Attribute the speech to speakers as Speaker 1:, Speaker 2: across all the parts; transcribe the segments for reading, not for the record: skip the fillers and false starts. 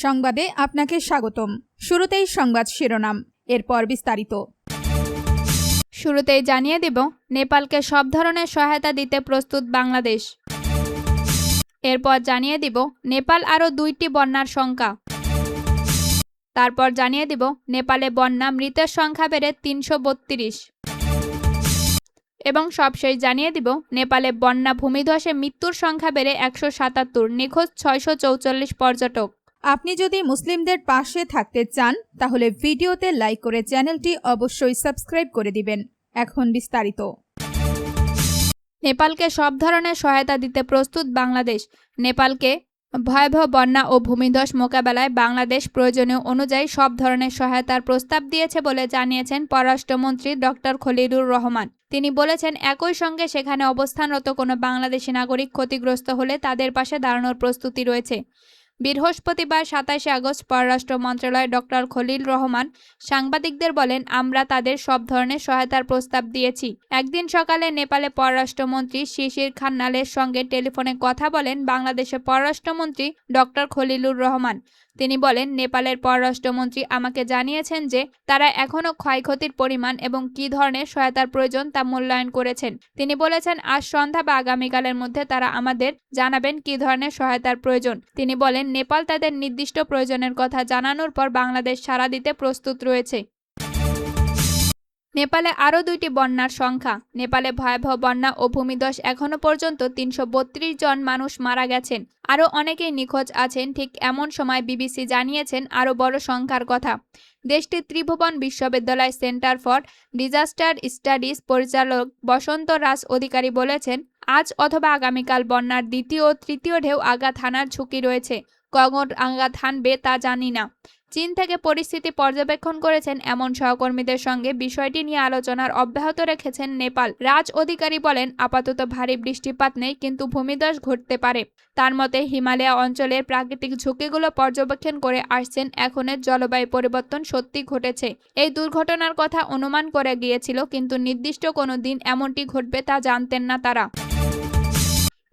Speaker 1: সংবাদে আপনাকে স্বাগতম। শুরুতেই সংবাদ শিরোনাম, এরপর বিস্তারিত।
Speaker 2: শুরুতেই জানিয়ে দিব, নেপালকে সব ধরনের সহায়তা দিতে প্রস্তুত বাংলাদেশ। এরপর জানিয়ে দিব নেপাল আরও 2টি বন্যার শঙ্কা। তারপর জানিয়ে দিব নেপালে বন্যা, মৃতের সংখ্যা বেড়ে 332। এবং সবশেষ জানিয়ে দিব নেপালে বন্যা, ভূমিধসে মৃত্যুর সংখ্যা বেড়ে 177, নিখোঁজ 644 পর্যটক।
Speaker 1: আপনি যদি মুসলিমদের পাশে থাকতে চান তাহলে ভিডিওতে লাইক করে চ্যানেলটি অবশ্যই সাবস্ক্রাইব করে দিবেন। এখন বিস্তারিত।
Speaker 2: নেপালকে সব ধরনের সহায়তা দিতে প্রস্তুত বাংলাদেশ। নেপালকে ভয়াবহ বন্যা ও ভূমিধস মোকাবেলায় বাংলাদেশ প্রয়োজনীয় অনুযায়ী সব ধরনের সহায়তার প্রস্তাব দিয়েছে বলে জানিয়েছেন পররাষ্ট্রমন্ত্রী ডক্টর খলিলুর রহমান। তিনি বলেছেন, একই সঙ্গে সেখানে অবস্থানরত কোনো বাংলাদেশি নাগরিক ক্ষতিগ্রস্ত হলে তাদের পাশে দাঁড়ানোর প্রস্তুতি রয়েছে। বৃহস্পতিবার 27 আগস্ট পররাষ্ট্র মন্ত্রণালয়ে ডক্টর খলিল রহমান সাংবাদিকদের বলেন, আমরা তাদের সব ধরনের সহায়তার প্রস্তাব দিয়েছি। একদিন সকালে নেপালে পররাষ্ট্রমন্ত্রী শিশির খান্নালের সঙ্গে টেলিফোনে কথা বলেন বাংলাদেশের পররাষ্ট্রমন্ত্রী ডক্টর খলিলুর রহমান। তিনি বলেন, নেপালের পররাষ্ট্রমন্ত্রী আমাকে জানিয়েছেন যে তারা এখনও ক্ষয়ক্ষতির পরিমাণ এবং কী ধরনের সহায়তার প্রয়োজন তা মূল্যায়ন করেছেন। তিনি বলেছেন, আজ সন্ধ্যা বা আগামীকালের মধ্যে তারা আমাদের জানাবেন কী ধরনের সহায়তার প্রয়োজন। তিনি বলেন, নেপাল তাদের নির্দিষ্ট প্রয়োজনের কথা জানানোর পর বাংলাদেশ সাড়া দিতে প্রস্তুত রয়েছে। নেপালে আরও 2টি বন্যার সংখ্যা। নেপালে ভয়াবহ বন্যা ও ভূমিধস, এখনও পর্যন্ত 332 জন মানুষ মারা গেছেন, আরও অনেকেই নিখোঁজ আছেন। ঠিক এমন সময় বিবিসি জানিয়েছেন আরও বড় সংখ্যার কথা। দেশটির ত্রিভুবন বিশ্ববিদ্যালয় সেন্টার ফর ডিজাস্টার স্টাডিজ পরিচালক বসন্ত রাজ অধিকারী বলেছেন, আজ অথবা আগামীকাল বন্যার দ্বিতীয় ও তৃতীয় ঢেউ আঘাত হানার ঝুঁকি রয়েছে। কখন আঘাত হানবে তা জানি না। চীন থেকে পরিস্থিতি পর্যবেক্ষণ করেছেন এমন সহকর্মীদের সঙ্গে বিষয়টি নিয়ে আলোচনার অব্যাহত রেখেছেন নেপাল। রাজ অধিকারী বলেন, আপাতত ভারী বৃষ্টিপাত নেই, কিন্তু ভূমিধস ঘটতে পারে। তার মতে, হিমালয় অঞ্চলের প্রাকৃতিক ঝুঁকিগুলো পর্যবেক্ষণ করে আসছেন। এখনের জলবায়ু পরিবর্তন সত্যি ঘটেছে। এই দুর্ঘটনার কথা অনুমান করে গিয়েছিল, কিন্তু নির্দিষ্ট কোনো দিন এমনটি ঘটবে তা জানতেন না তারা।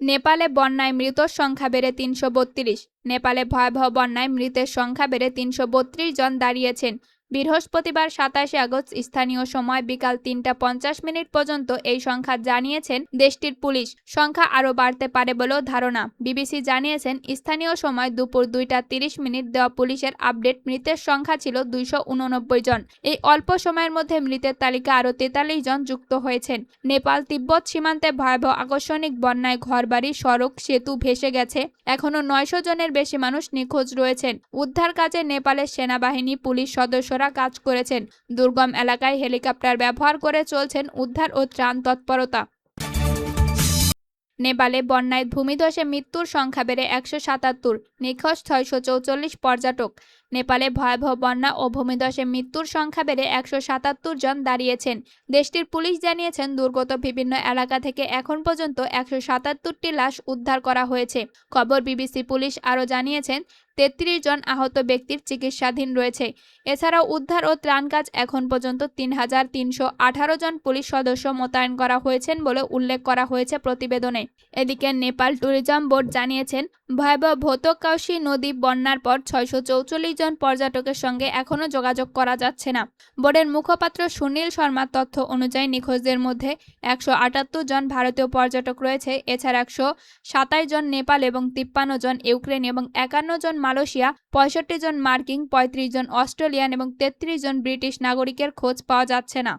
Speaker 2: নেপালে বন্যায় মৃতের সংখ্যা বেড়ে 332। নেপালে ভয়াবহ বন্যায় মৃতের সংখ্যা বেড়ে 332 জন দাঁড়িয়েছেন। বৃহস্পতিবার 27 আগস্ট স্থানীয় সময় বিকাল 3:50 পর্যন্ত এই সংখ্যা জানিয়েছেন দেশটির পুলিশ। সংখ্যা আরও বাড়তে পারে বলেও ধারণা। বিবিসি জানিয়েছেন, স্থানীয় সময় দুপুর 2:30 দেওয়া পুলিশের আপডেট মৃতের সংখ্যা ছিল 289 জন। এই অল্প সময়ের মধ্যে মৃতের তালিকা আরও 43 জন যুক্ত হয়েছেন। নেপাল তিব্বত সীমান্তে ভয়াবহ আকস্মিক বন্যায় ঘরবাড়ি, সড়ক, সেতু ভেসে গেছে। এখনও 900 জনের বেশি মানুষ নিখোঁজ রয়েছেন। উদ্ধার কাজে নেপালের সেনাবাহিনী, পুলিশ সদস্যরা কাজ করেছেন। দুর্গম এলাকায় হেলিকপ্টার ব্যবহার করে চলছেন উদ্ধার ও ত্রাণ তৎপরতা। নেপালে বন্যায় ভূমিধসে মৃত্যুর সংখ্যা বেড়ে 177, নিখোঁজ 644 পর্যটক। নেপালে ভয়াবহ বন্যা ও ভূমিধসে মৃত্যুর সংখ্যা বেড়ে 177 জন দাঁড়িয়েছেন। দেশটির পুলিশ জানিয়েছেন, দুর্গত বিভিন্ন এলাকা থেকে এখন পর্যন্ত 177টি লাশ উদ্ধার করা হয়েছে। খবর বিবিসি। পুলিশ আরও জানিয়েছেন, 33 জন আহত ব্যক্তির চিকিৎসাধীন রয়েছে। এছাড়াও উদ্ধার ও ত্রাণ কাজ এখন পর্যন্ত 3318 জন পুলিশ সদস্য মোতায়েন করা হয়েছেন বলে উল্লেখ করা হয়েছে প্রতিবেদনে। এদিকে নেপাল ট্যুরিজম বোর্ড জানিয়েছেন, ভয়াবহ ভৌতকাশী নদী বন্যার পর 644 জন পর্যটকের সঙ্গে এখনও যোগাযোগ করা যাচ্ছে না। বোর্ডের মুখপাত্র সুনীল শর্মার তথ্য অনুযায়ী নিখোঁজদের মধ্যে 178 জন ভারতীয় পর্যটক রয়েছে। এছাড়া 127 জন নেপাল এবং 53 জন ইউক্রেন এবং 51 জন মালয়েশিয়া, 65 জন মার্কিন, 35 জন অস্ট্রেলিয়ান এবং 33 জন ব্রিটিশ নাগরিকের খোঁজ পাওয়া যাচ্ছে না।